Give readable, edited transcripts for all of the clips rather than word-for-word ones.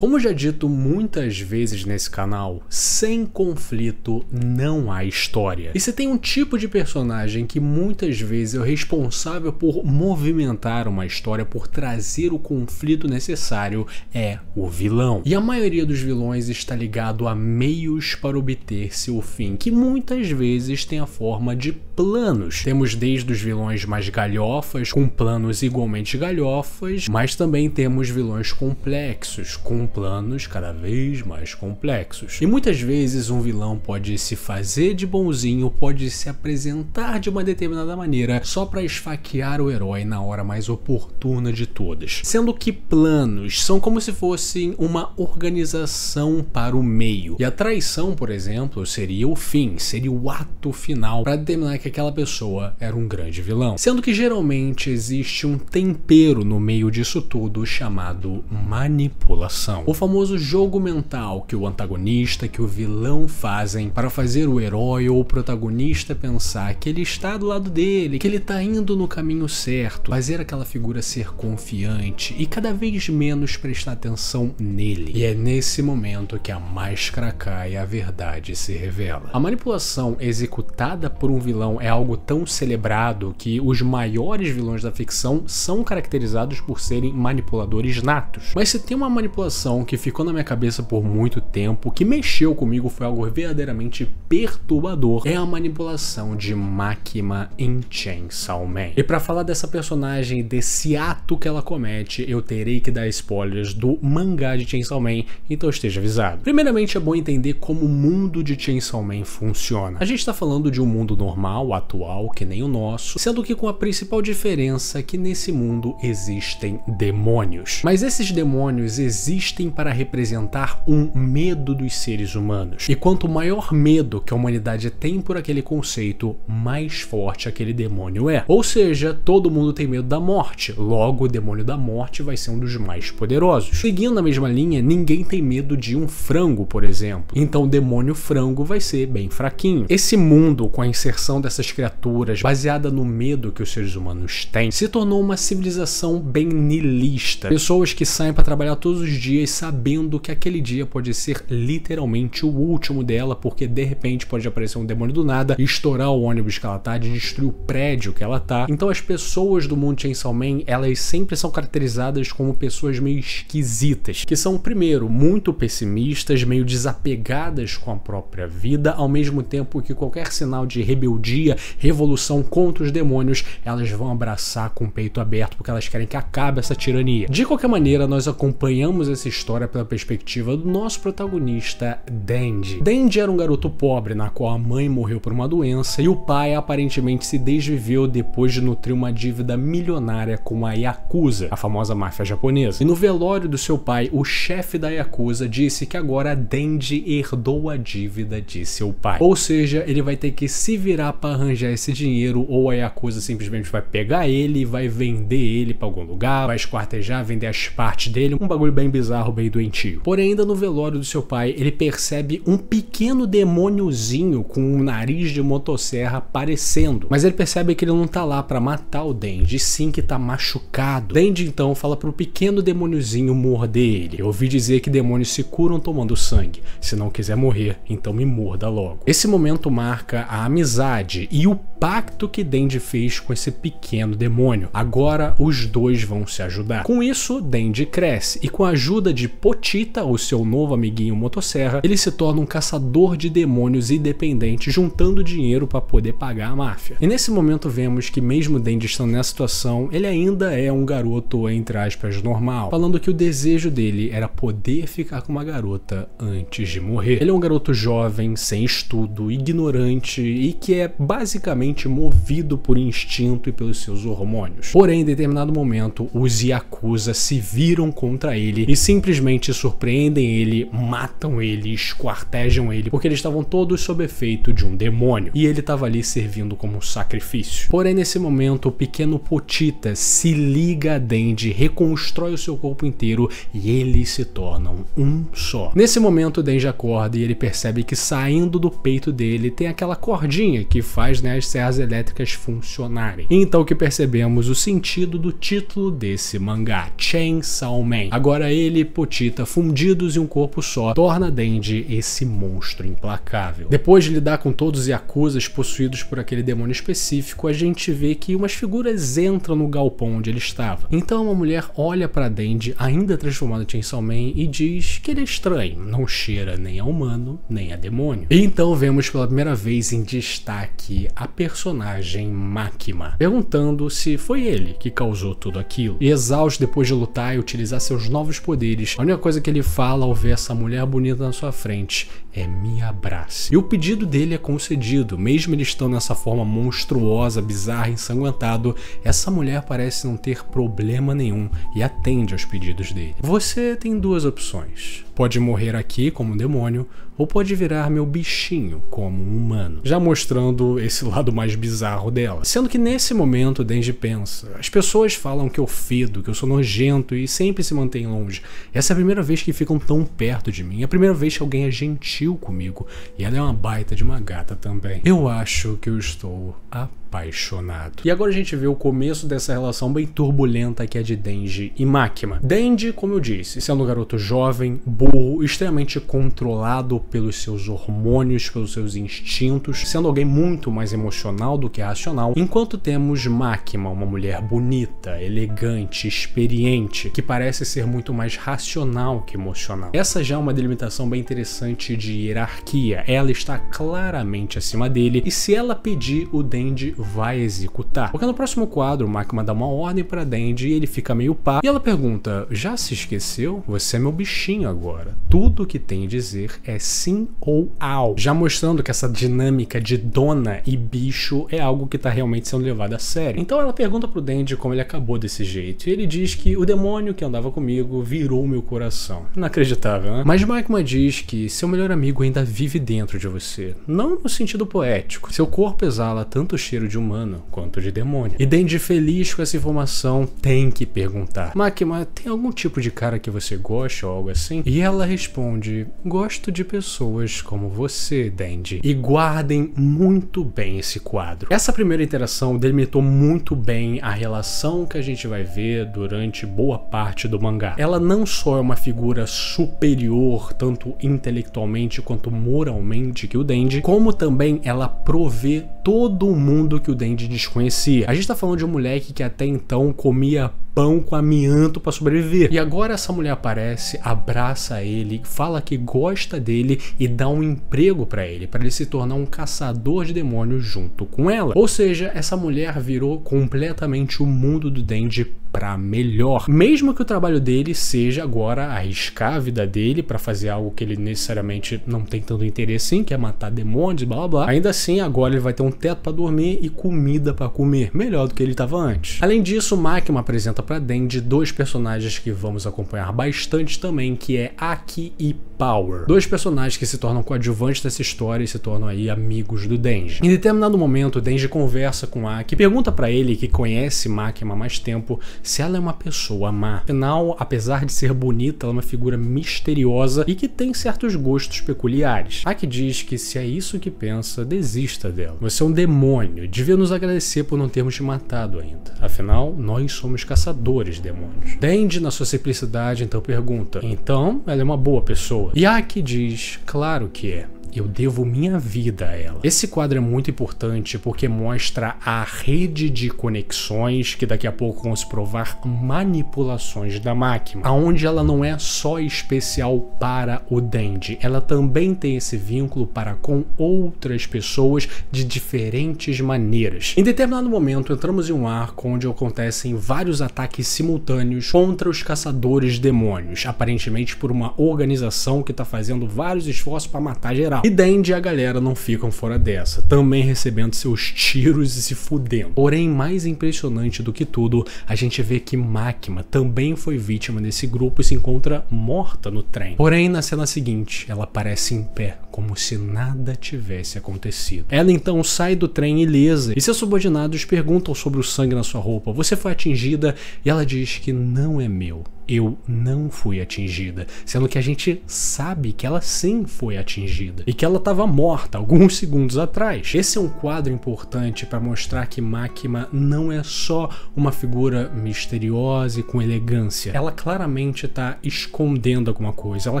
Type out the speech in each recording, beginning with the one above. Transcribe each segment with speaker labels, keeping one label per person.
Speaker 1: Como já dito muitas vezes nesse canal, sem conflito não há história. E se tem um tipo de personagem que muitas vezes é o responsável por movimentar uma história, por trazer o conflito necessário, é o vilão. E a maioria dos vilões está ligado a meios para obter seu fim, que muitas vezes tem a forma de planos. Temos desde os vilões mais galhofas, com planos igualmente galhofas, mas também temos vilões complexos, com planos cada vez mais complexos. E muitas vezes um vilão pode se fazer de bonzinho, pode se apresentar de uma determinada maneira só para esfaquear o herói na hora mais oportuna de todas. Sendo que planos são como se fossem uma organização para o meio. E a traição, por exemplo, seria o fim, seria o ato final para determinar que aquela pessoa era um grande vilão. Sendo que geralmente existe um tempero no meio disso tudo chamado manipulação. O famoso jogo mental que o antagonista, que o vilão fazem para fazer o herói ou o protagonista pensar que ele está do lado dele, que ele está indo no caminho certo, fazer aquela figura ser confiante e cada vez menos prestar atenção nele. E é nesse momento que a máscara cai e a verdade se revela. A manipulação executada por um vilão é algo tão celebrado que os maiores vilões da ficção são caracterizados por serem manipuladores natos. Mas se tem uma manipulação que ficou na minha cabeça por muito tempo, que mexeu comigo, foi algo verdadeiramente perturbador, é a manipulação de Makima em Chainsaw Man. E para falar dessa personagem, desse ato que ela comete, eu terei que dar spoilers do mangá de Chainsaw Man, então esteja avisado. Primeiramente é bom entender como o mundo de Chainsaw Man funciona. A gente está falando de um mundo normal, atual, que nem o nosso, sendo que com a principal diferença que nesse mundo existem demônios. Mas esses demônios existem para representar um medo dos seres humanos. E quanto maior medo que a humanidade tem por aquele conceito, mais forte aquele demônio é. Ou seja, todo mundo tem medo da morte, logo o demônio da morte vai ser um dos mais poderosos. Seguindo a mesma linha, ninguém tem medo de um frango, por exemplo. Então o demônio frango vai ser bem fraquinho. Esse mundo, com a inserção dessas criaturas, baseada no medo que os seres humanos têm, se tornou uma civilização bem nihilista. Pessoas que saem para trabalhar todos os dias sabendo que aquele dia pode ser literalmente o último dela, porque de repente pode aparecer um demônio do nada, estourar o ônibus que ela tá, de destruir o prédio que ela tá. Então as pessoas do mundo Chainsaw Man, elas sempre são caracterizadas como pessoas meio esquisitas, que são, primeiro, muito pessimistas, meio desapegadas com a própria vida, ao mesmo tempo que qualquer sinal de rebeldia, revolução contra os demônios, elas vão abraçar com o peito aberto, porque elas querem que acabe essa tirania. De qualquer maneira, nós acompanhamos essa história pela perspectiva do nosso protagonista, Denji. Denji era um garoto pobre, na qual a mãe morreu por uma doença e o pai aparentemente se desviveu depois de nutrir uma dívida milionária com a Yakuza, a famosa máfia japonesa. E no velório do seu pai, o chefe da Yakuza disse que agora Denji herdou a dívida de seu pai. Ou seja, ele vai ter que se virar para arranjar esse dinheiro, ou a Yakuza simplesmente vai pegar ele e vai vender ele para algum lugar, vai esquartejar, vender as partes dele, um bagulho bem bizarro, bem doentio. Porém, ainda no velório do seu pai, ele percebe um pequeno demôniozinho com um nariz de motosserra aparecendo. Mas ele percebe que ele não tá lá pra matar o Denji, sim que tá machucado. Denji então fala pro pequeno demôniozinho morder ele. Eu ouvi dizer que demônios se curam tomando sangue. Se não quiser morrer, então me morda logo. Esse momento marca a amizade e o pacto que Denji fez com esse pequeno demônio. Agora os dois vão se ajudar. Com isso, Denji cresce e com a ajuda de Pochita, o seu novo amiguinho motosserra, ele se torna um caçador de demônios independente, juntando dinheiro para poder pagar a máfia. E nesse momento vemos que mesmo Denji estando nessa situação, ele ainda é um garoto, entre aspas, normal, falando que o desejo dele era poder ficar com uma garota antes de morrer. Ele é um garoto jovem, sem estudo, ignorante e que é basicamente movido por instinto e pelos seus hormônios. Porém, em determinado momento, os Yakuza se viram contra ele e simplesmente surpreendem ele, matam ele, esquartejam ele, porque eles estavam todos sob efeito de um demônio e ele estava ali servindo como um sacrifício. Porém, nesse momento, o pequeno Pochita se liga a Denji, reconstrói o seu corpo inteiro e eles se tornam um só. Nesse momento, o Denji acorda e ele percebe que saindo do peito dele tem aquela cordinha que faz, né, as serras elétricas funcionarem. E então que percebemos o sentido do título desse mangá, Chainsaw Man. Agora ele, Potita fundidos em um corpo só torna Denji esse monstro implacável. Depois de lidar com todos os Yakuzas possuídos por aquele demônio específico, a gente vê que umas figuras entram no galpão onde ele estava. Então uma mulher olha para Denji, ainda transformado em Chainsaw Man, e diz que ele é estranho, não cheira nem a humano, nem a demônio. E então vemos pela primeira vez em destaque a personagem Makima, perguntando se foi ele que causou tudo aquilo. E exausto depois de lutar e utilizar seus novos poderes, a única coisa que ele fala ao ver essa mulher bonita na sua frente é: me abrace. E o pedido dele é concedido, mesmo ele estando nessa forma monstruosa, bizarra, ensanguentado, essa mulher parece não ter problema nenhum e atende aos pedidos dele. Você tem duas opções. Pode morrer aqui como um demônio, ou pode virar meu bichinho como um humano. Já mostrando esse lado mais bizarro dela. Sendo que nesse momento Denji pensa: as pessoas falam que eu fedo, que eu sou nojento e sempre se mantêm longe. Essa é a primeira vez que ficam tão perto de mim. É a primeira vez que alguém é gentil comigo. E ela é uma baita de uma gata também. Eu acho que eu estou apaixonado. E agora a gente vê o começo dessa relação bem turbulenta que é de Denji e Makima. Denji, como eu disse, sendo um garoto jovem, burro, extremamente controlado pelos seus hormônios, pelos seus instintos, sendo alguém muito mais emocional do que racional, enquanto temos Makima, uma mulher bonita, elegante, experiente, que parece ser muito mais racional que emocional. Essa já é uma delimitação bem interessante de hierarquia. Ela está claramente acima dele, e se ela pedir, o Denji vai executar. Porque no próximo quadro, o Makima dá uma ordem para Denji e ele fica meio pá. E ela pergunta: já se esqueceu? Você é meu bichinho agora. Tudo que tem a dizer é sim ou au. Já mostrando que essa dinâmica de dona e bicho é algo que tá realmente sendo levado a sério. Então ela pergunta pro Denji como ele acabou desse jeito. E ele diz que o demônio que andava comigo virou meu coração. Inacreditável, né? Mas Makima diz que seu melhor amigo ainda vive dentro de você. Não no sentido poético. Seu corpo exala tanto cheiro de humano quanto de demônio. E Denji, feliz com essa informação, tem que perguntar: Makima, tem algum tipo de cara que você gosta ou algo assim? E ela responde: gosto de pessoas como você, Denji. E guardem muito bem esse quadro. Essa primeira interação delimitou muito bem a relação que a gente vai ver durante boa parte do mangá. Ela não só é uma figura superior, tanto intelectualmente quanto moralmente, que o Denji, como também ela provê todo o mundo que o Denji desconhecia. A gente tá falando de um moleque que até então comia pão com amianto para sobreviver. E agora essa mulher aparece, abraça ele, fala que gosta dele e dá um emprego para ele se tornar um caçador de demônios junto com ela. Ou seja, essa mulher virou completamente o mundo do Denji para melhor. Mesmo que o trabalho dele seja agora arriscar a vida dele para fazer algo que ele necessariamente não tem tanto interesse em, que é matar demônios e blá blá blá. Ainda assim, agora ele vai ter um teto para dormir e comida para comer, melhor do que ele estava antes. Além disso, Makima apresenta para Denji dois personagens que vamos acompanhar bastante também, que é Aki e Power. Dois personagens que se tornam coadjuvantes dessa história e se tornam aí amigos do Denji. Em determinado momento, Denji conversa com Aki, pergunta para ele, que conhece Makima há mais tempo, se ela é uma pessoa má. Afinal, apesar de ser bonita, ela é uma figura misteriosa e que tem certos gostos peculiares. Aki diz que se é isso que pensa, desista dela. Você é um demônio, devia nos agradecer por não termos te matado ainda. Afinal, nós somos caçadores de demônios. Denji, na sua simplicidade, então pergunta: então, ela é uma boa pessoa? E Aki diz: claro que é. Eu devo minha vida a ela. Esse quadro é muito importante porque mostra a rede de conexões que daqui a pouco vão se provar manipulações da Makima, aonde ela não é só especial para o Denji, ela também tem esse vínculo para com outras pessoas de diferentes maneiras. Em determinado momento entramos em um arco onde acontecem vários ataques simultâneos contra os caçadores de demônios, aparentemente por uma organização que está fazendo vários esforços para matar geral. E Denji e a galera não ficam fora dessa, também recebendo seus tiros e se fudendo. Porém, mais impressionante do que tudo, a gente vê que Makima também foi vítima desse grupo e se encontra morta no trem. Porém, na cena seguinte, ela aparece em pé, como se nada tivesse acontecido. Ela então sai do trem ilesa e seus subordinados perguntam sobre o sangue na sua roupa. Você foi atingida? E ela diz que não é meu. Eu não fui atingida, sendo que a gente sabe que ela sim foi atingida e que ela estava morta alguns segundos atrás. Esse é um quadro importante para mostrar que Makima não é só uma figura misteriosa e com elegância. Ela claramente está escondendo alguma coisa, ela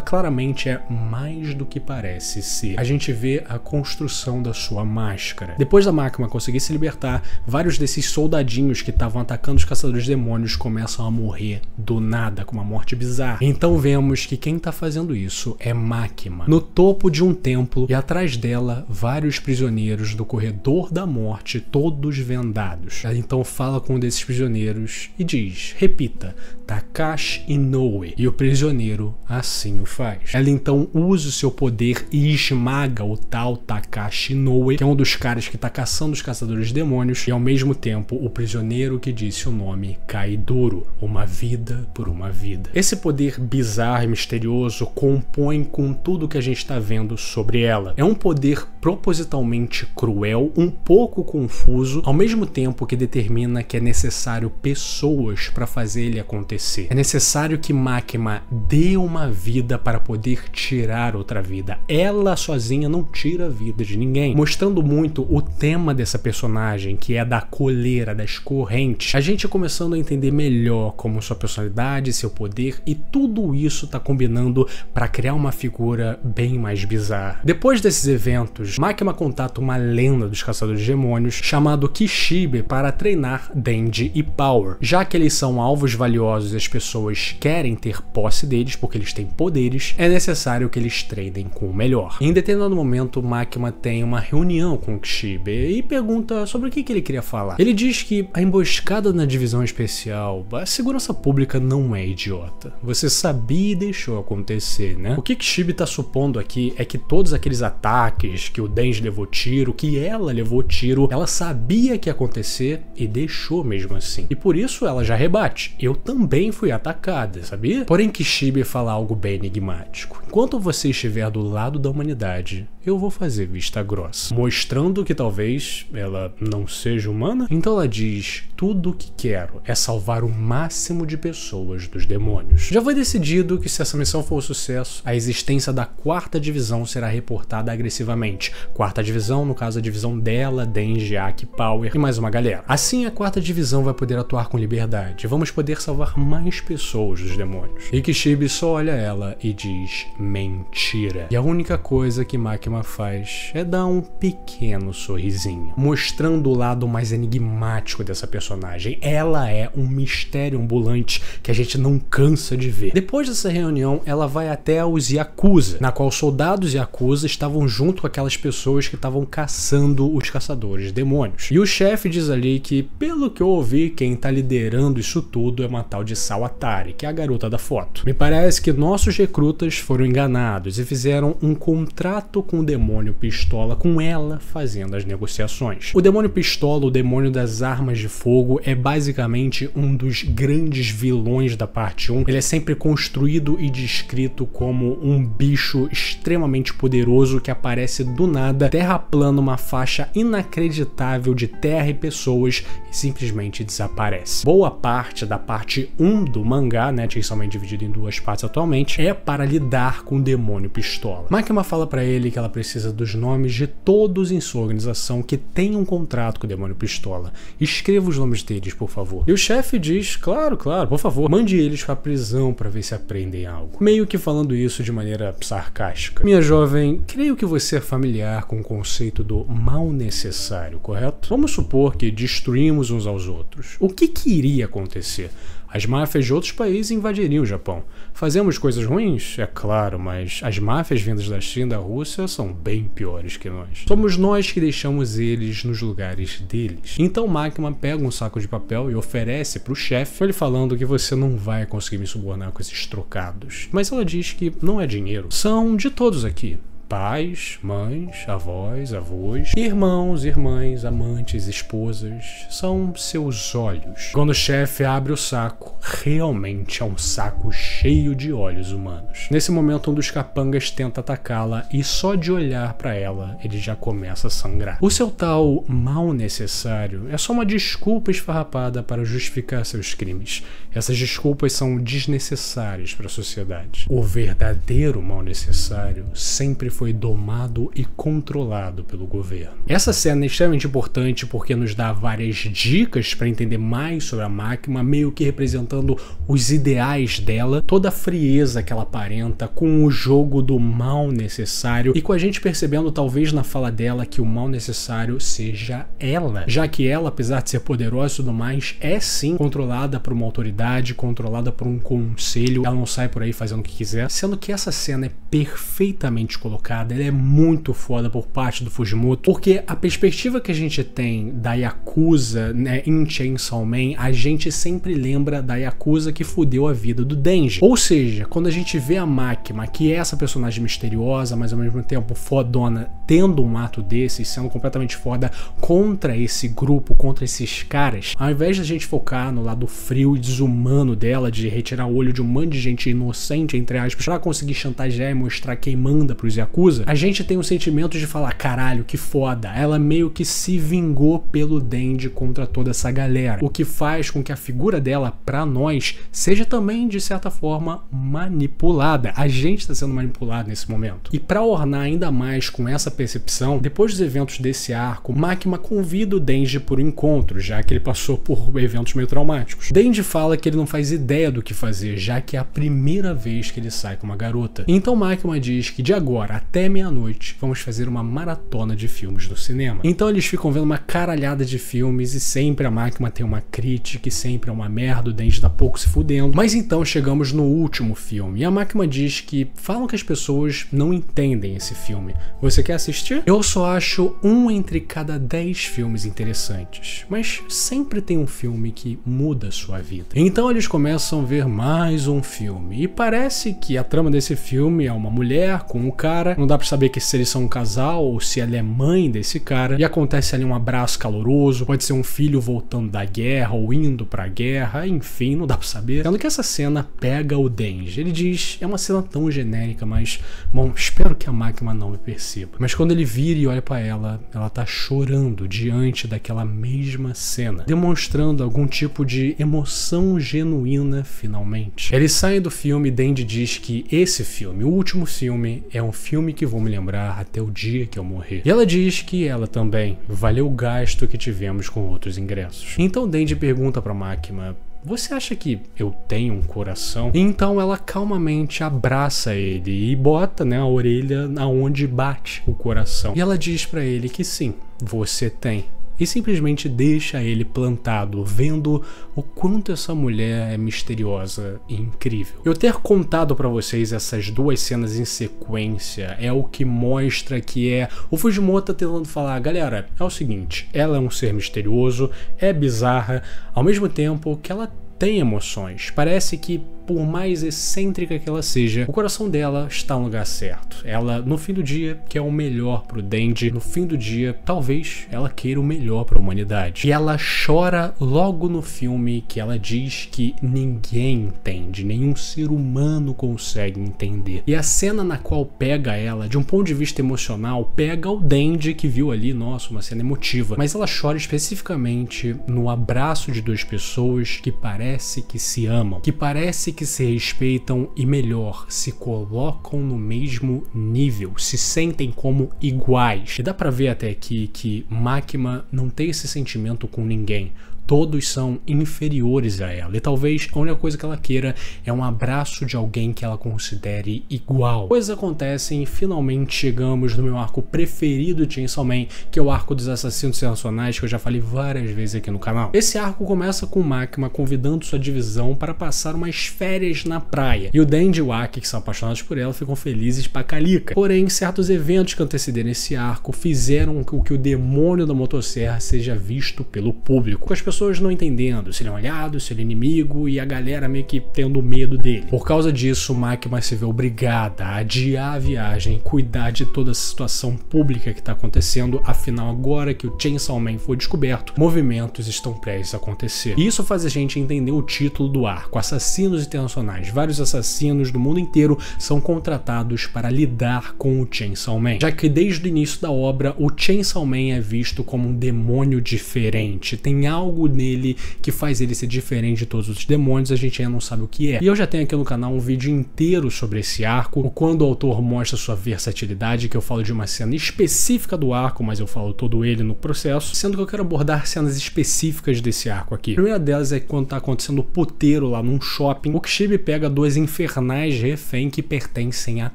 Speaker 1: claramente é mais do que parece ser. A gente vê a construção da sua máscara. Depois da Makima conseguir se libertar, vários desses soldadinhos que estavam atacando os caçadores de demônios começam a morrer do nada, com uma morte bizarra. Então vemos que quem tá fazendo isso é Makima, no topo de um templo, e atrás dela vários prisioneiros do corredor da morte, todos vendados. Ela então fala com um desses prisioneiros e diz, repita, Takashi Inoue, e o prisioneiro assim o faz. Ela então usa o seu poder e esmaga o tal Takashi Inoue, que é um dos caras que tá caçando os caçadores de demônios, e ao mesmo tempo o prisioneiro que disse o nome Kaidoro, uma vida por uma vida. Esse poder bizarro e misterioso compõe com tudo que a gente está vendo sobre ela. É um poder propositalmente cruel, um pouco confuso, ao mesmo tempo que determina que é necessário pessoas para fazer ele acontecer. É necessário que Makima dê uma vida para poder tirar outra vida. Ela sozinha não tira a vida de ninguém. Mostrando muito o tema dessa personagem, que é da coleira, das correntes. A gente começando a entender melhor como sua personalidade, seu poder e tudo isso tá combinando para criar uma figura bem mais bizarra. Depois desses eventos, Makima contata uma lenda dos caçadores de demônios chamado Kishibe para treinar Denji e Power. Já que eles são alvos valiosos e as pessoas querem ter posse deles porque eles têm poderes, é necessário que eles treinem com o melhor. Em determinado momento, Makima tem uma reunião com o Kishibe e pergunta sobre o que ele queria falar. Ele diz que a emboscada na divisão especial, a segurança pública não é idiota. Você sabia e deixou acontecer, né? O que Kishibe tá supondo aqui é que todos aqueles ataques, que o Denji levou tiro, que ela levou tiro, ela sabia que ia acontecer e deixou mesmo assim. E por isso ela já rebate. Eu também fui atacada, sabia? Porém Kishibe fala algo bem enigmático. Enquanto você estiver do lado da humanidade, eu vou fazer vista grossa, mostrando que talvez ela não seja humana. Então ela diz, tudo o que quero é salvar o máximo de pessoas dos demônios. Já foi decidido que se essa missão for um sucesso, a existência da quarta divisão será reportada agressivamente. Quarta divisão, no caso a divisão dela, Denji, Aki, Power e mais uma galera. Assim a quarta divisão vai poder atuar com liberdade. Vamos poder salvar mais pessoas dos demônios. E Kishibe só olha ela e diz, mentira. E a única coisa que Makima faz é dar um pequeno sorrisinho, mostrando o lado mais enigmático dessa personagem. Ela é um mistério ambulante que a gente não cansa de ver. Depois dessa reunião, ela vai até os Yakuza, na qual soldados Yakuza estavam junto com aquelas pessoas que estavam caçando os caçadores de demônios. E o chefe diz ali que, pelo que eu ouvi, quem tá liderando isso tudo é uma tal de Sawatari, que é a garota da foto. Me parece que nossos recrutas foram enganados e fizeram um contrato com o demônio pistola, com ela fazendo as negociações. O demônio pistola, o demônio das armas de fogo, é basicamente um dos grandes vilões da parte 1. Ele é sempre construído e descrito como um bicho extremamente poderoso que aparece do nada, terraplana uma faixa inacreditável de terra e pessoas e simplesmente desaparece. Boa parte da parte 1 do mangá, né, inicialmente dividido em duas partes atualmente, é para lidar com o demônio pistola. Makima fala para ele que ela precisa dos nomes de todos em sua organização que tem um contrato com o demônio pistola. Escreva os nomes deles, por favor. E o chefe diz, claro, por favor, mande eles pra prisão para ver se aprendem algo. Meio que falando isso de maneira sarcástica. Minha jovem, creio que você é familiar com o conceito do mal necessário, correto? Vamos supor que destruímos uns aos outros. O que iria acontecer? As máfias de outros países invadiriam o Japão. Fazemos coisas ruins? É claro, mas as máfias vindas da China e da Rússia são bem piores que nós. Somos nós que deixamos eles nos lugares deles. Então Makima pega um saco de papel e oferece pro chefe, ele falando que você não vai conseguir me subornar com esses trocados. Mas ela diz que não é dinheiro. São de todos aqui. Pais, mães, avós, avós, irmãos, irmãs, amantes, esposas, são seus olhos. Quando o chefe abre o saco, realmente é um saco cheio de olhos humanos. Nesse momento, um dos capangas tenta atacá-la e só de olhar pra ela, ele já começa a sangrar. O seu tal mal necessário é só uma desculpa esfarrapada para justificar seus crimes. Essas desculpas são desnecessárias para a sociedade. O verdadeiro mal necessário sempre foi domado e controlado pelo governo. Essa cena é extremamente importante porque nos dá várias dicas para entender mais sobre a Máquina, meio que representando os ideais dela, toda a frieza que ela aparenta com o jogo do mal necessário e com a gente percebendo talvez na fala dela que o mal necessário seja ela, já que ela, apesar de ser poderosa e tudo mais, é sim controlada por uma autoridade, controlada por um conselho, ela não sai por aí fazendo o que quiser, sendo que essa cena é perfeitamente colocada, ela é muito foda por parte do Fujimoto, porque a perspectiva que a gente tem da Yakuza, né, em Chainsaw Man, a gente sempre lembra da Yakuza que fudeu a vida do Denji. Ou seja, quando a gente vê a Máquina, que é essa personagem misteriosa, mas ao mesmo tempo fodona, tendo um ato desse, sendo completamente foda contra esse grupo, contra esses caras, ao invés da gente focar no lado frio e desumano dela, de retirar o olho de um monte de gente inocente, entre aspas, pra conseguir chantagear e mostrar quem manda pros Yakuza, a gente tem um sentimento de falar, caralho, que foda, ela meio que se vingou pelo Denji contra toda essa galera, o que faz com que a figura dela, pra nós, seja também, de certa forma, manipulada. A gente tá sendo manipulado nesse momento. E pra ornar ainda mais com essa percepção, depois dos eventos desse arco, Máquina convida o Denji por um encontro, já que ele passou por eventos meio traumáticos. Denji fala que ele não faz ideia do que fazer, já que é a primeira vez que ele sai com uma garota. Então Máquina diz que de agora até meia-noite vamos fazer uma maratona de filmes no cinema. Então eles ficam vendo uma caralhada de filmes e sempre a Máquina tem uma crítica e sempre é uma merda, o Denji tá pouco se fudendo. Mas então chegamos no último filme e a Máquina diz que falam que as pessoas não entendem esse filme. Você quer assistir? Eu só acho um entre cada 10 filmes interessantes, mas sempre tem um filme que muda a sua vida. Então eles começam a ver mais um filme e parece que a trama desse filme é uma mulher com um cara, não dá pra saber que se eles são um casal ou se ela é mãe desse cara, e acontece ali um abraço caloroso, pode ser um filho voltando da guerra ou indo pra guerra, enfim, não dá pra saber. Sendo que essa cena pega o Denji, ele diz, é uma cena tão genérica, mas, bom, espero que a Máquina não me perceba. Mas quando ele vira e olha pra ela tá chorando diante daquela mesma cena, demonstrando algum tipo de emoção genuína finalmente. Eles saem do filme e Denji diz que esse filme, o último filme, é um filme que vou me lembrar até o dia que eu morrer. E ela diz que ela também valeu o gasto que tivemos com outros ingressos. Então Denji pergunta pra Máquina, você acha que eu tenho um coração? Então ela calmamente abraça ele e bota, né, a orelha aonde bate o coração. E ela diz pra ele que sim, você tem. E simplesmente deixa ele plantado, vendo o quanto essa mulher é misteriosa e incrível. Eu ter contado pra vocês essas duas cenas em sequência é o que mostra que é o Fujimoto tentando falar, galera, é o seguinte, ela é um ser misterioso, é bizarra, ao mesmo tempo que ela tem emoções. Parece que, por mais excêntrica que ela seja, o coração dela está no lugar certo. Ela, no fim do dia, quer o melhor pro Denji. No fim do dia, talvez ela queira o melhor pra humanidade. E ela chora logo no filme que ela diz que ninguém entende, nenhum ser humano consegue entender. E a cena na qual pega ela, de um ponto de vista emocional, pega o Denji que viu ali, nossa, uma cena emotiva. Mas ela chora especificamente no abraço de duas pessoas que parece que se amam, que parece que se respeitam e, melhor, se colocam no mesmo nível, se sentem como iguais. E dá pra ver até aqui que Máquina não tem esse sentimento com ninguém. Todos são inferiores a ela. E talvez a única coisa que ela queira é um abraço de alguém que ela considere igual. Coisas acontecem e finalmente chegamos no meu arco preferido de Chainsaw Man, que é o arco dos assassinos sensacionais, que eu já falei várias vezes aqui no canal. Esse arco começa com Máquina convidando sua divisão para passar umas férias na praia. E o Denji e o Aki, que são apaixonados por ela, ficam felizes pra calica. Porém, certos eventos que antecederam esse arco fizeram com que o demônio da motosserra seja visto pelo público. As pessoas pessoas não entendendo se ele é um aliado, se ele é inimigo, e a galera meio que tendo medo dele. Por causa disso, Makima se vê obrigada a adiar a viagem, cuidar de toda a situação pública que está acontecendo, afinal agora que o Chainsaw Man foi descoberto, movimentos estão prestes a acontecer. E isso faz a gente entender o título do arco, Assassinos Internacionais. Vários assassinos do mundo inteiro são contratados para lidar com o Chainsaw Man, já que desde o início da obra, o Chainsaw Man é visto como um demônio diferente, tem algo nele que faz ele ser diferente de todos os demônios, a gente ainda não sabe o que é. E eu já tenho aqui no canal um vídeo inteiro sobre esse arco, quando o autor mostra sua versatilidade, que eu falo de uma cena específica do arco, mas eu falo todo ele no processo, sendo que eu quero abordar cenas específicas desse arco aqui. A primeira delas é quando tá acontecendo o puteiro lá num shopping, o Kishibe pega duas infernais refém que pertencem a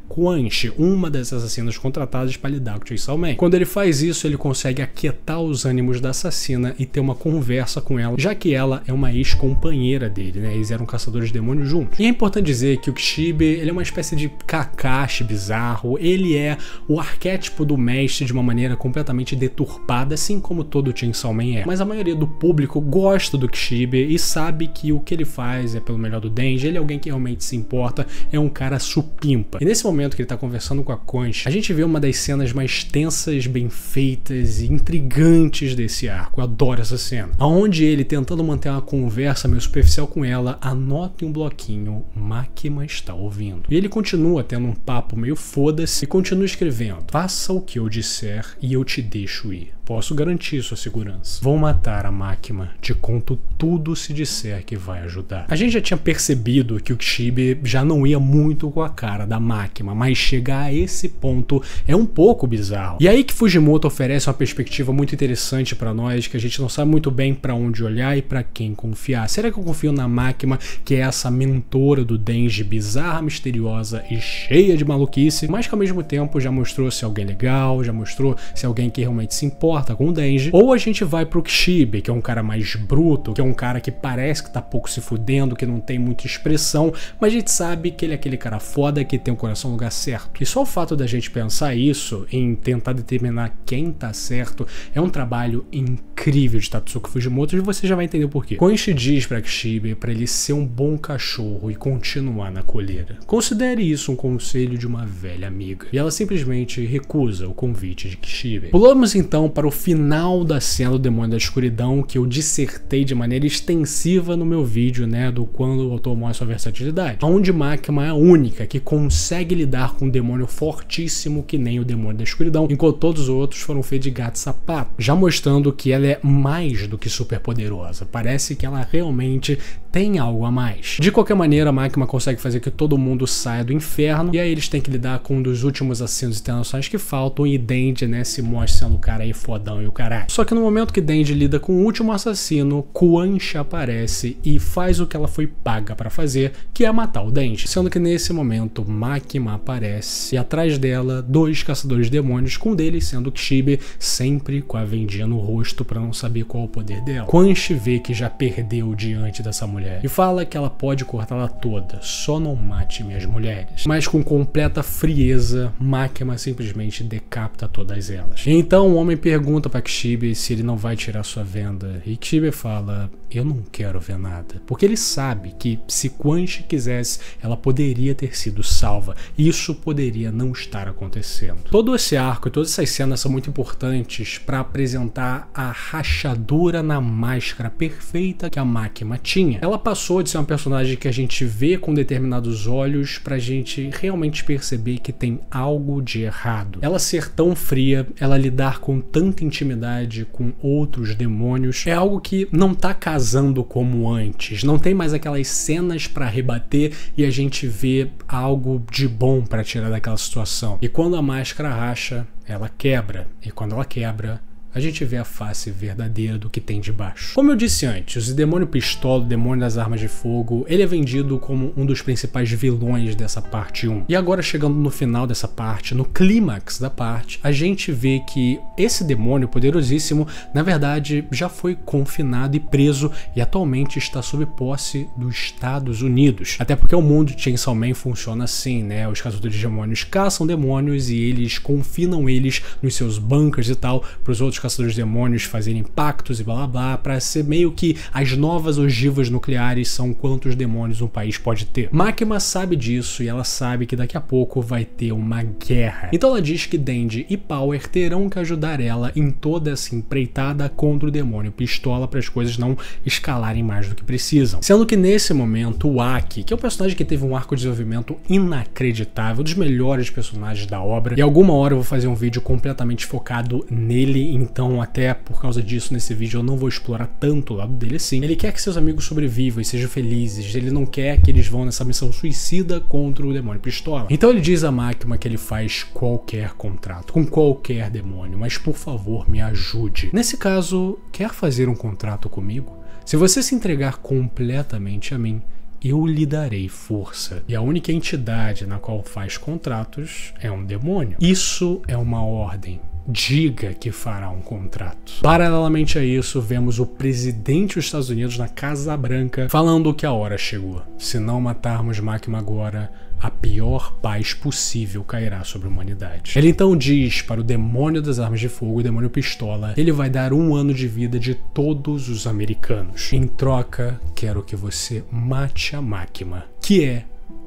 Speaker 1: Quanch, uma das assassinas contratadas para lidar com o Chainsaw Man. Quando ele faz isso, ele consegue aquietar os ânimos da assassina e ter uma conversa com ela, já que ela é uma ex-companheira dele, né? Eles eram caçadores de demônios juntos. E é importante dizer que o Kishibe, ele é uma espécie de Kakashi bizarro, ele é o arquétipo do mestre de uma maneira completamente deturpada, assim como todo o Chainsaw Man é. Mas a maioria do público gosta do Kishibe e sabe que o que ele faz é pelo melhor do Denji, ele é alguém que realmente se importa, é um cara supimpa. E nesse momento que ele tá conversando com a Quanch, a gente vê uma das cenas mais tensas, bem feitas e intrigantes desse arco. Eu adoro essa cena. Onde ele, tentando manter uma conversa meio superficial com ela, anota em um bloquinho: Makima está ouvindo. E ele continua tendo um papo meio foda-se e continua escrevendo: faça o que eu disser e eu te deixo ir. Posso garantir sua segurança. Vou matar a Makima. Te conto tudo se disser que vai ajudar. A gente já tinha percebido que o Kishibe já não ia muito com a cara da Makima, mas chegar a esse ponto é um pouco bizarro. E aí que Fujimoto oferece uma perspectiva muito interessante pra nós, que a gente não sabe muito bem pra onde olhar e pra quem confiar. Será que eu confio na Makima, que é essa mentora do Denji, bizarra, misteriosa e cheia de maluquice, mas que ao mesmo tempo já mostrou se alguém legal, já mostrou se alguém que realmente se importa com o Denji? Ou a gente vai pro Kishibe, que é um cara mais bruto, que é um cara que parece que tá pouco se fudendo, que não tem muita expressão, mas a gente sabe que ele é aquele cara foda que tem o coração no lugar certo. E só o fato da gente pensar isso, em tentar determinar quem tá certo, é um trabalho incrível de Tatsuki Fujimoto, e você já vai entender o porquê. Quanch diz pra Kishibe pra ele ser um bom cachorro e continuar na coleira. Considere isso um conselho de uma velha amiga. E ela simplesmente recusa o convite de Kishibe. Pulamos então para o final da cena do Demônio da Escuridão, que eu dissertei de maneira extensiva no meu vídeo, né, do quando o autor mostra sua versatilidade, onde Makima é a única que consegue lidar com um demônio fortíssimo que nem o Demônio da Escuridão, enquanto todos os outros foram feitos de gato e sapato, já mostrando que ela é mais do que super poderosa. Parece que ela realmente tem algo a mais. De qualquer maneira, a Makima consegue fazer que todo mundo saia do inferno, e aí eles têm que lidar com um dos últimos assassinos internacionais que faltam, e Denji, né, se mostra sendo o cara aí fodão e o caralho. Só que no momento que Denji lida com o último assassino, Quanch aparece e faz o que ela foi paga pra fazer, que é matar o Denji. Sendo que nesse momento, Makima aparece e atrás dela, dois caçadores de demônios, com um deles sendo o Kishibe, sempre com a vendinha no rosto pra não saber qual é o poder dela. Quanch vê que já perdeu diante dessa mulher e fala que ela pode cortá-la toda, só não mate minhas mulheres. Mas com completa frieza, Makima simplesmente decapita todas elas. E então o homem pergunta para Kishibe se ele não vai tirar sua venda, e Kishibe fala: eu não quero ver nada, porque ele sabe que se Quanch quisesse, ela poderia ter sido salva, e isso poderia não estar acontecendo. Todo esse arco e todas essas cenas são muito importantes para apresentar a rachadura na máscara perfeita que a Makima tinha. Ela passou de ser uma personagem que a gente vê com determinados olhos pra gente realmente perceber que tem algo de errado. Ela ser tão fria, ela lidar com tanta intimidade com outros demônios, é algo que não tá casando como antes. Não tem mais aquelas cenas pra rebater e a gente vê algo de bom pra tirar daquela situação. E quando a máscara racha, ela quebra. E quando ela quebra, a gente vê a face verdadeira do que tem debaixo. Como eu disse antes, o demônio pistola, o demônio das armas de fogo, ele é vendido como um dos principais vilões dessa parte 1. E agora, chegando no final dessa parte, no clímax da parte, a gente vê que esse demônio poderosíssimo, na verdade, já foi confinado e preso e atualmente está sob posse dos Estados Unidos. Até porque o mundo de Chainsaw Man funciona assim, né? Os caçadores de demônios caçam demônios e eles confinam eles nos seus bunkers e tal, para os outros caçadores de demônios fazerem pactos e blá blá blá, pra ser meio que as novas ogivas nucleares são quantos demônios um país pode ter. Makima sabe disso e ela sabe que daqui a pouco vai ter uma guerra. Então ela diz que Denji e Power terão que ajudar ela em toda essa empreitada contra o demônio pistola para as coisas não escalarem mais do que precisam. Sendo que nesse momento o Aki, que é um personagem que teve um arco de desenvolvimento inacreditável, um dos melhores personagens da obra, e alguma hora eu vou fazer um vídeo completamente focado nele, então até por causa disso nesse vídeo eu não vou explorar tanto o lado dele assim. Ele quer que seus amigos sobrevivam e sejam felizes, ele não quer que eles vão nessa missão suicida contra o demônio pistola. Então ele diz a Makima que ele faz qualquer contrato com qualquer demônio, mas por favor me ajude. Nesse caso, quer fazer um contrato comigo? Se você se entregar completamente a mim, eu lhe darei força. E a única entidade na qual faz contratos é um demônio. Isso é uma ordem. Diga que fará um contrato. Paralelamente a isso, vemos o presidente dos Estados Unidos na Casa Branca falando que a hora chegou. Se não matarmos Makima agora, a pior paz possível cairá sobre a humanidade. Ele então diz para o demônio das armas de fogo, o demônio pistola, que ele vai dar 1 ano de vida de todos os americanos. Em troca, quero que você mate a Makima, que é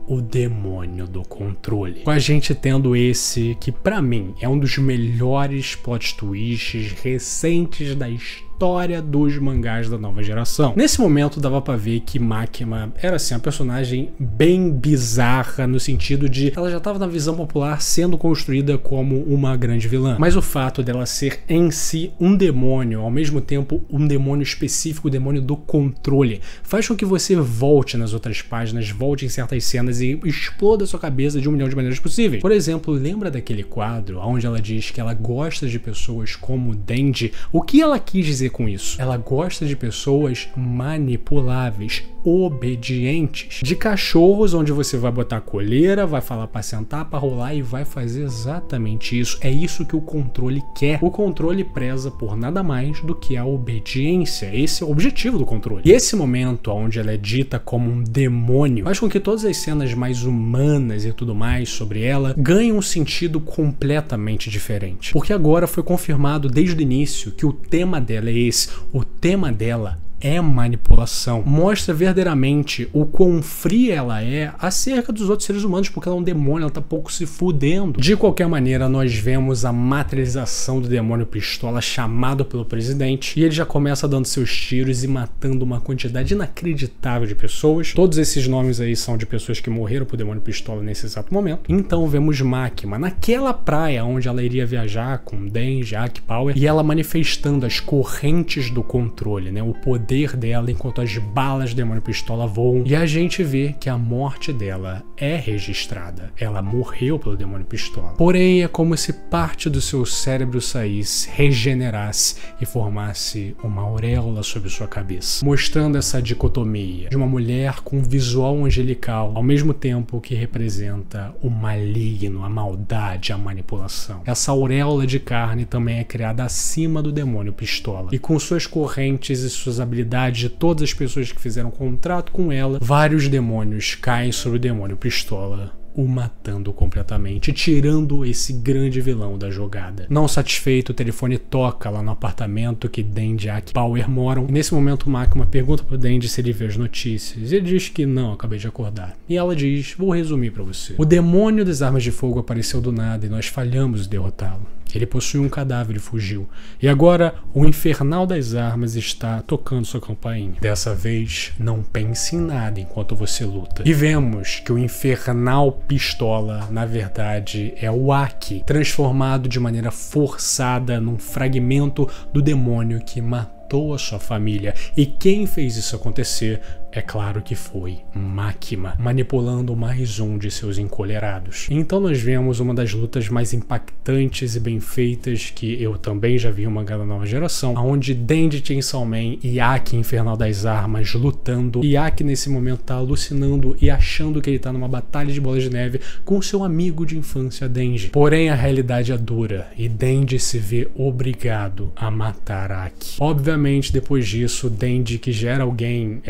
Speaker 1: o demônio do controle. Com a gente tendo esse, que pra mim é um dos melhores plot twists recentes da história dos mangás da nova geração. Nesse momento dava pra ver que Makima era assim, uma personagem bem bizarra no sentido de ela já estava na visão popular sendo construída como uma grande vilã, mas o fato dela ser em si um demônio, ao mesmo tempo um demônio específico, o demônio do controle, faz com que você volte nas outras páginas, volte em certas cenas e exploda a sua cabeça de 1 milhão de maneiras possíveis. Por exemplo, lembra daquele quadro onde ela diz que ela gosta de pessoas como Denji? O que ela quis dizer com isso? Ela gosta de pessoas manipuláveis, obedientes, de cachorros onde você vai botar a coleira, vai falar pra sentar, pra rolar e vai fazer exatamente isso. É isso que o controle quer. O controle preza por nada mais do que a obediência. Esse é o objetivo do controle. E esse momento onde ela é dita como um demônio faz com que todas as cenas mais humanas e tudo mais sobre ela ganhem um sentido completamente diferente. Porque agora foi confirmado desde o início que o tema dela é esse. O tema dela é manipulação. Mostra verdadeiramente o quão fria ela é acerca dos outros seres humanos, porque ela é um demônio, ela tá pouco se fudendo. De qualquer maneira, nós vemos a materialização do demônio pistola chamado pelo presidente, e ele já começa dando seus tiros e matando uma quantidade inacreditável de pessoas. Todos esses nomes aí são de pessoas que morreram por demônio pistola nesse exato momento. Então vemos Makima naquela praia onde ela iria viajar com Denji, Aki, Power, e ela manifestando as correntes do controle, né? O poder dela enquanto as balas do demônio pistola voam, e a gente vê que a morte dela é registrada. Ela morreu pelo demônio pistola. Porém, é como se parte do seu cérebro saísse, regenerasse e formasse uma auréola sobre sua cabeça, mostrando essa dicotomia de uma mulher com um visual angelical, ao mesmo tempo que representa o maligno, a maldade, a manipulação. Essa auréola de carne também é criada acima do demônio pistola, e com suas correntes e suas habilidades de todas as pessoas que fizeram contrato com ela, vários demônios caem sobre o demônio pistola, o matando completamente, tirando esse grande vilão da jogada. Não satisfeito, o telefone toca lá no apartamento que Denji e Power moram. Nesse momento, Makima pergunta pro Denji se ele vê as notícias. Ele diz que não, acabei de acordar. E ela diz, vou resumir pra você. O demônio das armas de fogo apareceu do nada e nós falhamos em derrotá-lo. Ele possui um cadáver e fugiu. E agora, o infernal das armas está tocando sua campainha. Dessa vez, não pense em nada enquanto você luta. E vemos que o infernal pistola, na verdade, é o Aki, transformado de maneira forçada num fragmento do demônio que matou a sua família. E quem fez isso acontecer, é claro que foi Makima, manipulando mais um de seus encolherados. Então nós vemos uma das lutas mais impactantes e bem feitas que eu também já vi em um mangá da nova geração, onde Denji Chainsaw Man e Aki Infernal das Armas lutando, e Aki nesse momento tá alucinando e achando que ele tá numa batalha de bolas de neve com seu amigo de infância Denji. Porém a realidade é dura e Denji se vê obrigado a matar Aki. Obviamente depois disso, Denji, que já era alguém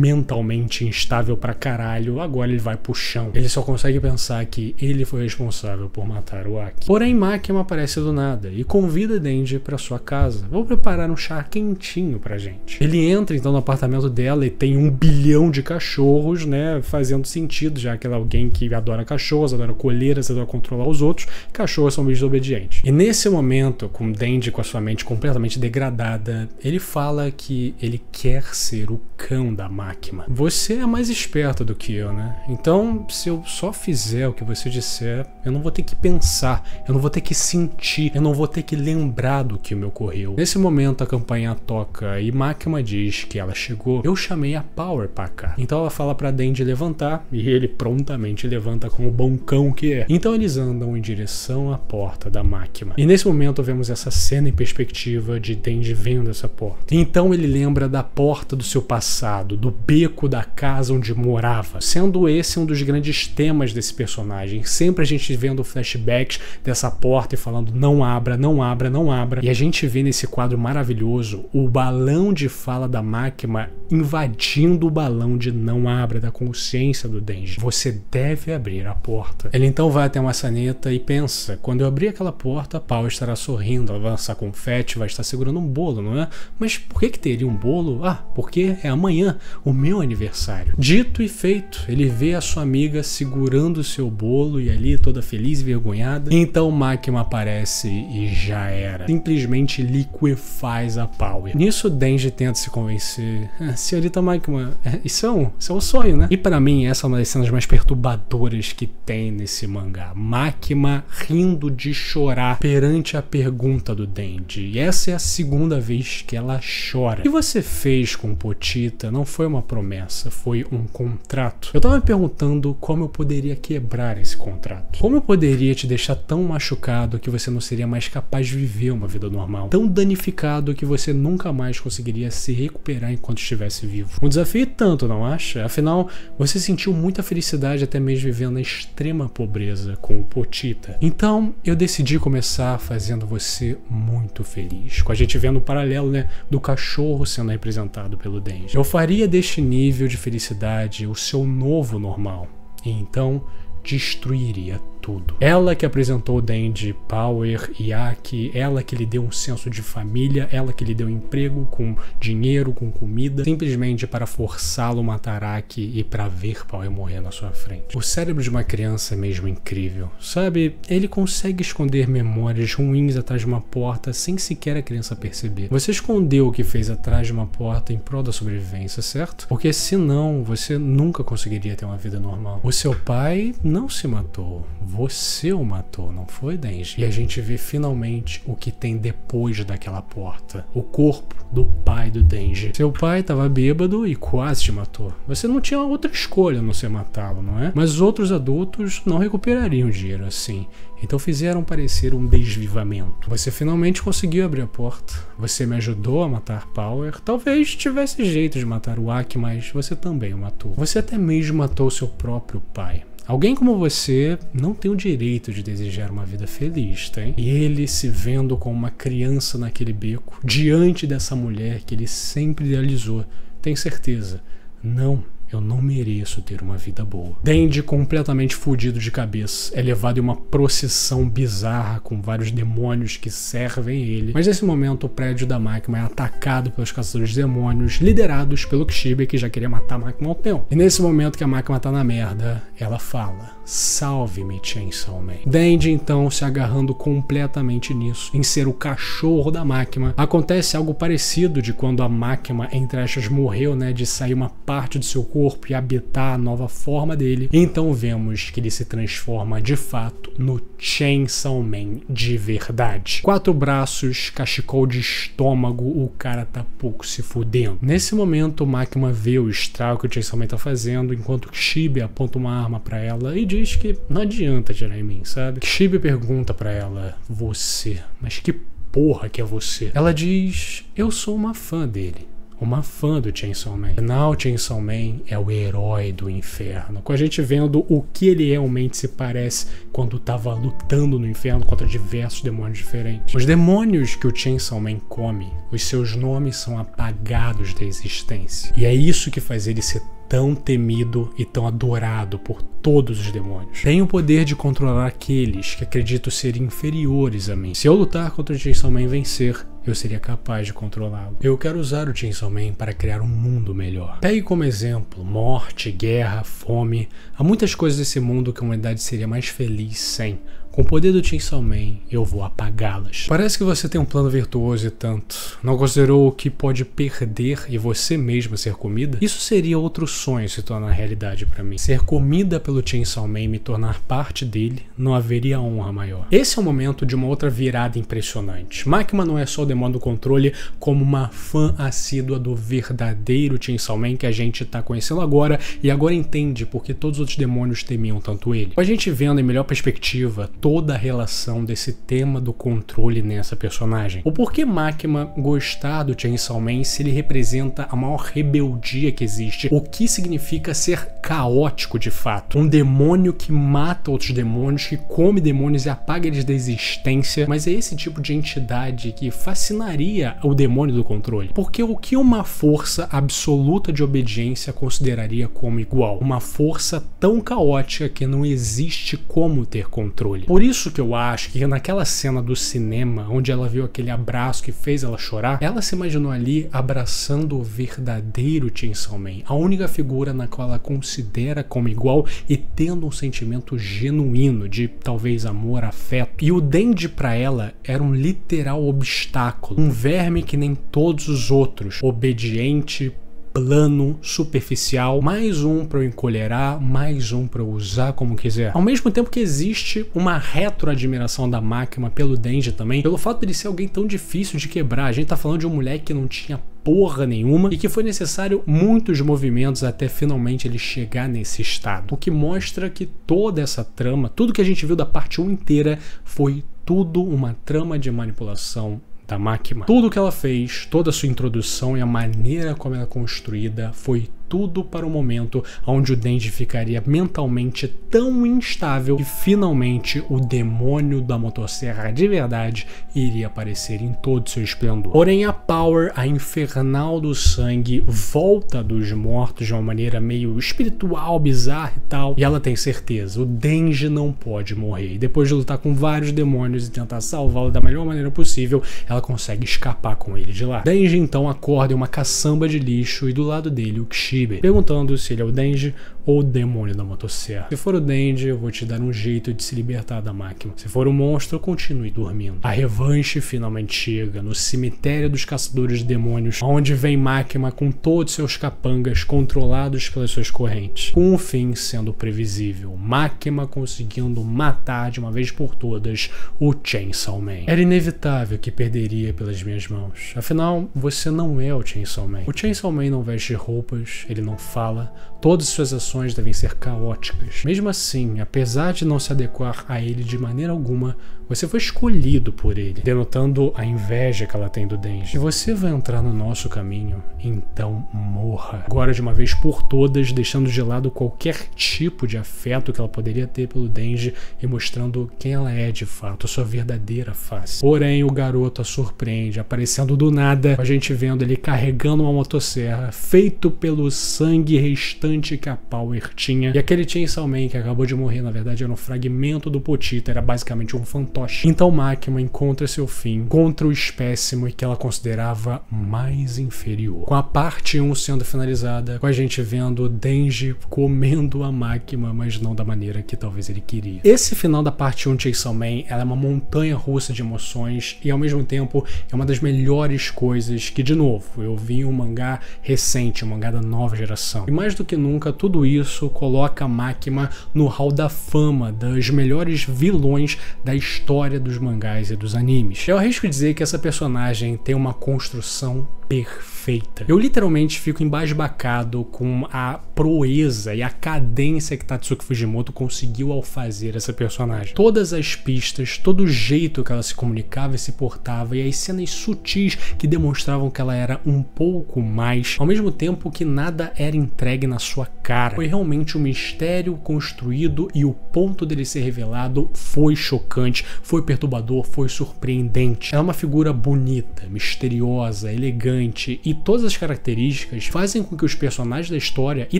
Speaker 1: mentalmente instável pra caralho, agora ele vai pro chão. Ele só consegue pensar que ele foi responsável por matar o Aki. Porém, Makima aparece do nada e convida Denji pra sua casa. Vou preparar um chá quentinho pra gente. Ele entra então no apartamento dela e tem 1 bilhão de cachorros, né, fazendo sentido, já que ela é alguém que adora cachorros, adora coleiras, adora controlar os outros. Cachorros são bichos obedientes. E nesse momento, com Denji com a sua mente completamente degradada, ele fala que ele quer ser o cão da Makima. Você é mais esperto do que eu, né? Então, se eu só fizer o que você disser, eu não vou ter que pensar, eu não vou ter que sentir, eu não vou ter que lembrar do que me ocorreu. Nesse momento, a campainha toca e Makima diz que ela chegou. Eu chamei a Power pra cá. Então ela fala pra Denji levantar e ele prontamente levanta como bom cão que é. Então eles andam em direção à porta da Makima. E nesse momento vemos essa cena em perspectiva de Denji vendo essa porta. Então ele lembra da porta do seu passado, do beco da casa onde morava, sendo esse um dos grandes temas desse personagem. Sempre a gente vendo flashbacks dessa porta e falando não abra, não abra, não abra. E a gente vê nesse quadro maravilhoso o balão de fala da Makima invadindo o balão de não abra da consciência do Denji. Você deve abrir a porta. Ele então vai até a maçaneta e pensa, quando eu abrir aquela porta, a Pau estará sorrindo, ela vai lançar confete, vai estar segurando um bolo, não é? Mas por que teria um bolo? Ah, porque é amanhã, o meu aniversário. Dito e feito, ele vê a sua amiga segurando o seu bolo e ali toda feliz e vergonhada. Então Makima aparece e já era. Simplesmente liquefaz a Power. Nisso Denji tenta se convencer. Senhorita Makima, isso é um sonho, né? E pra mim essa é uma das cenas mais perturbadoras que tem nesse mangá. Makima rindo de chorar perante a pergunta do Denji. E essa é a segunda vez que ela chora. O que você fez com Potita não foi uma promessa, foi um contrato. Eu tava me perguntando como eu poderia quebrar esse contrato. Como eu poderia te deixar tão machucado que você não seria mais capaz de viver uma vida normal. Tão danificado que você nunca mais conseguiria se recuperar enquanto estivesse vivo. Um desafio tanto, não acha? Afinal, você sentiu muita felicidade até mesmo vivendo na extrema pobreza com o Potita. Então, eu decidi começar fazendo você muito feliz. Com a gente vendo o paralelo, né, do cachorro sendo representado pelo Denji. Eu faria deste nível de felicidade o seu novo normal. E então, destruiria tudo. Ela que apresentou Denji, Power e Aki, ela que lhe deu um senso de família, ela que lhe deu emprego com dinheiro, com comida, simplesmente para forçá-lo a matar Aki e para ver Power morrer na sua frente. O cérebro de uma criança é mesmo incrível, sabe? Ele consegue esconder memórias ruins atrás de uma porta sem sequer a criança perceber. Você escondeu o que fez atrás de uma porta em prol da sobrevivência, certo? Porque senão você nunca conseguiria ter uma vida normal. O seu pai não se matou. Você o matou, não foi, Denji? E a gente vê finalmente o que tem depois daquela porta. O corpo do pai do Denji. Seu pai estava bêbado e quase te matou. Você não tinha outra escolha a não ser matá-lo, não é? Mas os outros adultos não recuperariam o dinheiro assim. Então fizeram parecer um desvivamento. Você finalmente conseguiu abrir a porta. Você me ajudou a matar Power. Talvez tivesse jeito de matar o Aki, mas você também o matou. Você até mesmo matou seu próprio pai. Alguém como você não tem o direito de desejar uma vida feliz, tem? E ele se vendo como uma criança naquele beco, diante dessa mulher que ele sempre idealizou, tem certeza, não, eu não mereço ter uma vida boa. Denji, completamente fudido de cabeça, é levado em uma procissão bizarra com vários demônios que servem ele. Mas nesse momento o prédio da Makima é atacado pelos caçadores de demônios, liderados pelo Kishibe, que já queria matar a Makima ao tempo. E nesse momento que a Makima tá na merda, ela fala: salve-me, Chainsaw Man. Denji então se agarrando completamente nisso, em ser o cachorro da Makima. Acontece algo parecido de quando a Makima, entre aspas, morreu, né, de sair uma parte do seu corpo e habitar a nova forma dele. Então vemos que ele se transforma de fato no Chainsaw Man de verdade. 4 braços, cachecol de estômago, o cara tá pouco se fudendo. Nesse momento o Makima vê o estrago que o Chainsaw Man tá fazendo, enquanto Kishibe aponta uma arma pra ela e diz que não adianta atirar em mim, sabe? Kishibe pergunta pra ela: você, mas que porra que é você? Ela diz: eu sou uma fã dele. O uma fã do Chainsaw Man. Afinal, Chainsaw Man é o herói do inferno, com a gente vendo o que ele realmente se parece quando estava lutando no inferno contra diversos demônios diferentes. Os demônios que o Chainsaw Man come, os seus nomes são apagados da existência. E é isso que faz ele ser tão temido e tão adorado por todos os demônios. Tem o poder de controlar aqueles que acredito serem inferiores a mim. Se eu lutar contra o Chainsaw Man e vencer, eu seria capaz de controlá-lo. Eu quero usar o Chainsaw Man para criar um mundo melhor. Pegue como exemplo morte, guerra, fome. Há muitas coisas desse mundo que a humanidade seria mais feliz sem. Com o poder do Chainsaw Man, eu vou apagá-las. Parece que você tem um plano virtuoso e tanto. Não considerou o que pode perder e você mesmo ser comida? Isso seria outro sonho se tornar realidade para mim. Ser comida pelo Chainsaw Man e me tornar parte dele, não haveria honra maior. Esse é o momento de uma outra virada impressionante. Makima não é só o demônio do controle, como uma fã assídua do verdadeiro Chainsaw Man que a gente tá conhecendo agora e agora entende porque todos os outros demônios temiam tanto ele. Com a gente vendo em melhor perspectiva toda a relação desse tema do controle nessa personagem. O porquê Makima gostar do Chainsaw Man se ele representa a maior rebeldia que existe, o que significa ser caótico de fato. Um demônio que mata outros demônios, que come demônios e apaga eles da existência, mas é esse tipo de entidade que fascinaria o demônio do controle. Porque o que uma força absoluta de obediência consideraria como igual? Uma força tão caótica que não existe como ter controle. Por isso que eu acho que naquela cena do cinema, onde ela viu aquele abraço que fez ela chorar, ela se imaginou ali abraçando o verdadeiro Chainsaw Man, a única figura na qual ela considera como igual e tendo um sentimento genuíno de talvez amor, afeto. E o Denji pra ela era um literal obstáculo, um verme que nem todos os outros, obediente, plano, superficial, mais um para eu encolherar, mais um para eu usar como quiser. Ao mesmo tempo que existe uma retroadmiração da Makima pelo Denji também, pelo fato de ele ser alguém tão difícil de quebrar. A gente tá falando de um moleque que não tinha porra nenhuma e que foi necessário muitos movimentos até finalmente ele chegar nesse estado. O que mostra que toda essa trama, tudo que a gente viu da parte 1 inteira, foi tudo uma trama de manipulação da Makima. Tudo que ela fez, toda a sua introdução e a maneira como ela é construída foi tudo para o momento onde o Denji ficaria mentalmente tão instável que finalmente o demônio da motosserra de verdade iria aparecer em todo seu esplendor. Porém a Power, a infernal do sangue, volta dos mortos de uma maneira meio espiritual, bizarra e tal, e ela tem certeza, o Denji não pode morrer. E depois de lutar com vários demônios e tentar salvá-lo da melhor maneira possível, ela consegue escapar com ele de lá. Denji então acorda em uma caçamba de lixo e do lado dele o Kishibe, perguntando se ele é o Denji ou o demônio da motosserra. Se for o Denji, eu vou te dar um jeito de se libertar da Makima. Se for o monstro, continue dormindo. A revanche finalmente chega no cemitério dos caçadores de demônios, onde vem Makima com todos seus capangas controlados pelas suas correntes, com o fim sendo previsível. Makima conseguindo matar de uma vez por todas o Chainsaw Man. Era inevitável que perderia pelas minhas mãos. Afinal, você não é o Chainsaw Man. O Chainsaw Man não veste roupas, ele não fala, todas suas ações devem ser caóticas. Mesmo assim, apesar de não se adequar a ele de maneira alguma, você foi escolhido por ele, denotando a inveja que ela tem do Denji. Se você vai entrar no nosso caminho, então morra. Agora, de uma vez por todas, deixando de lado qualquer tipo de afeto que ela poderia ter pelo Denji e mostrando quem ela é de fato, a sua verdadeira face. Porém, o garoto a surpreende, aparecendo do nada, a gente vendo ele carregando uma motosserra, feito pelo sangue restante que a Power tinha. E aquele Chainsaw Man que acabou de morrer, na verdade, era um fragmento do Potita, era basicamente um fantoche. Então Makima encontra seu fim contra o espécime que ela considerava mais inferior. Com a parte 1 sendo finalizada, com a gente vendo Denji comendo a Makima, mas não da maneira que talvez ele queria. Esse final da parte 1 de Chainsaw Man, ela é uma montanha russa de emoções e ao mesmo tempo é uma das melhores coisas que, de novo, eu vi em um mangá recente, um mangá da nova geração. E mais do que nunca, tudo isso coloca a Makima no hall da fama das melhores vilões da história dos mangás e dos animes. Eu arrisco dizer que essa personagem tem uma construção perfeita. Eu literalmente fico embasbacado com a proeza e a cadência que Tatsuki Fujimoto conseguiu ao fazer essa personagem. Todas as pistas, todo o jeito que ela se comunicava e se portava, e as cenas sutis que demonstravam que ela era um pouco mais, ao mesmo tempo que nada era entregue na sua cara. Foi realmente um mistério construído e o ponto dele ser revelado foi chocante, foi perturbador, foi surpreendente. Ela é uma figura bonita, misteriosa, elegante, e todas as características fazem com que os personagens da história e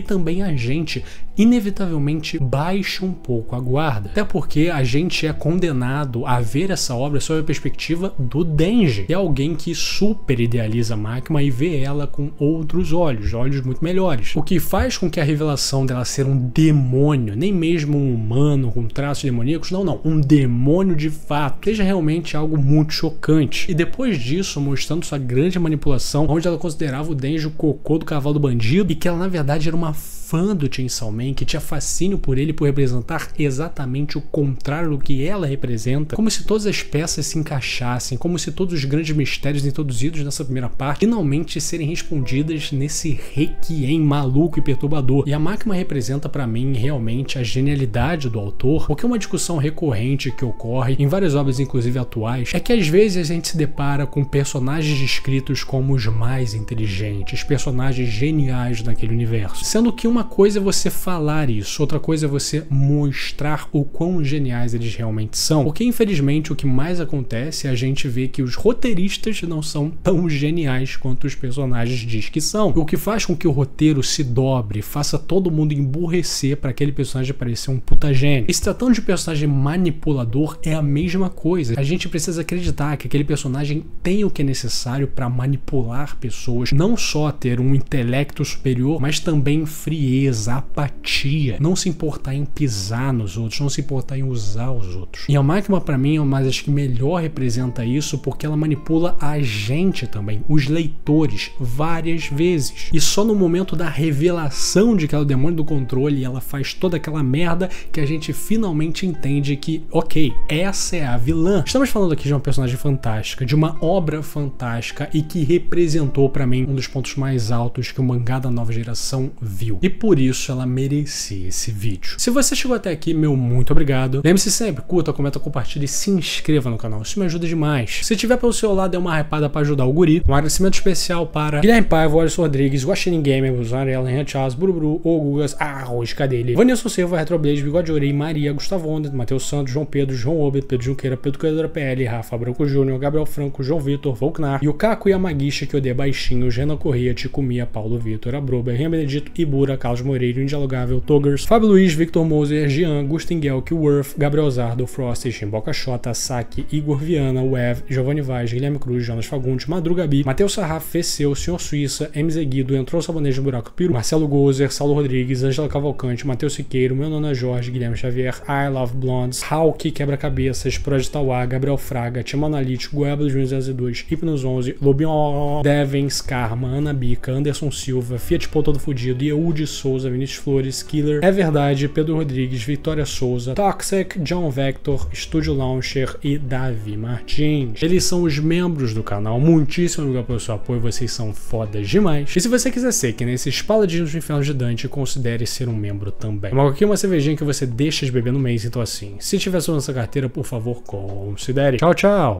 Speaker 1: também a gente inevitavelmente baixe um pouco a guarda. Até porque a gente é condenado a ver essa obra sob a perspectiva do Denji, que é alguém que super idealiza a Makima e vê ela com outros olhos muito melhores. O que faz com que a revelação dela ser um demônio, nem mesmo um humano com traços demoníacos, não, um demônio de fato, seja realmente algo muito chocante. E depois disso, mostrando sua grande manipulação, onde ela considerava o Denji o cocô do cavalo do bandido e que ela na verdade era uma fã do Chainsaw Man, que tinha fascínio por ele por representar exatamente o contrário do que ela representa, como se todas as peças se encaixassem, como se todos os grandes mistérios introduzidos nessa primeira parte finalmente serem respondidas nesse requiem maluco e perturbador. E a Makima representa pra mim realmente a genialidade do autor, porque uma discussão recorrente que ocorre em várias obras, inclusive atuais, é que às vezes a gente se depara com personagens descritos como os mais inteligentes, personagens geniais naquele universo, sendo que uma coisa é você falar isso, outra coisa é você mostrar o quão geniais eles realmente são, porque infelizmente o que mais acontece é a gente ver que os roteiristas não são tão geniais quanto os personagens diz que são, o que faz com que o roteiro se dobre, faça todo mundo emburrecer para aquele personagem parecer um puta gênio. E se tratando de personagem manipulador, é a mesma coisa. A gente precisa acreditar que aquele personagem tem o que é necessário para manipular pessoas, não só ter um intelecto superior, mas também frieza, apatia, não se importar em pisar nos outros, não se importar em usar os outros. E a Makima pra mim é uma das que melhor representa isso, porque ela manipula a gente também, os leitores, várias vezes. E só no momento da revelação de que ela é o demônio do controle, ela faz toda aquela merda que a gente finalmente entende que, ok, essa é a vilã. Estamos falando aqui de uma personagem fantástica, de uma obra fantástica e que representou pra mim um dos pontos mais altos que o mangá da nova geração viu. E por isso ela merecia esse vídeo. Se você chegou até aqui, meu muito obrigado. Lembre-se sempre, curta, comenta, compartilha e se inscreva no canal. Isso me ajuda demais. Se tiver pelo seu lado, dê uma hypada para ajudar o guri. Um agradecimento especial para Guilherme Paiva, Alisson Rodrigues, Guaxinim Gamer, Buzar, Ellen, Charles, Buruburu, Ogugas, Arroz, Cadele, Vanilson Silva, Retroblaze, Bigode Orei, Maria, Gustavo Onda, Matheus Santos, João Pedro, João Ober, Pedro Junqueira, Pedro Coelho PL, Rafa Branco Júnior, Gabriel Franco, João Vitor, Volknar, Yukaku Yamagishi, que odeia baixinho, Renan Corrêa, Tico Mia, Paulo Vitor, Abroba, Henrique Benedito, Ibura, Carlos Moreira, Indialogável, Toggers, Fábio Luiz, Victor Moser, Jean, Gustin Gelk, Worth, Gabriel Zardo, Frost, Chimboca Xota, Saki, Igor Viana, Wev, Giovanni Vaz, Guilherme Cruz, Jonas Fagundes, Madrugabi, Matheus Sarraf, Feceu, Senhor Suíça, MZ Guido, Entrou Sabonejo no Buraco Peru, Marcelo Gozer, Saulo Rodrigues, Ângela Cavalcante, Matheus Siqueiro, Meu Nona Jorge, Guilherme Xavier, I Love Blondes, Hulk, Quebra-Cabeças, Projeto Tauá, Gabriel Fraga, Timo Analítico, Goiaba 2002, Hipnos 11, Lobion, Devens, Karma, Ana Bica, Anderson Silva, Fiat Pô Todo Fudido, Yeudi Souza, Vinícius Flores, Killer, É Verdade, Pedro Rodrigues, Vitória Souza, Toxic, John Vector, Estúdio Launcher e Davi Martins. Eles são os membros do canal. Muitíssimo obrigado pelo seu apoio, vocês são fodas demais. E se você quiser ser que nesses Paladinos do Inferno de Dante, considere ser um membro também. Uma aqui uma cervejinha que você deixa de beber no mês, então assim, se tiver sua nossa carteira, por favor, considere. Tchau, tchau!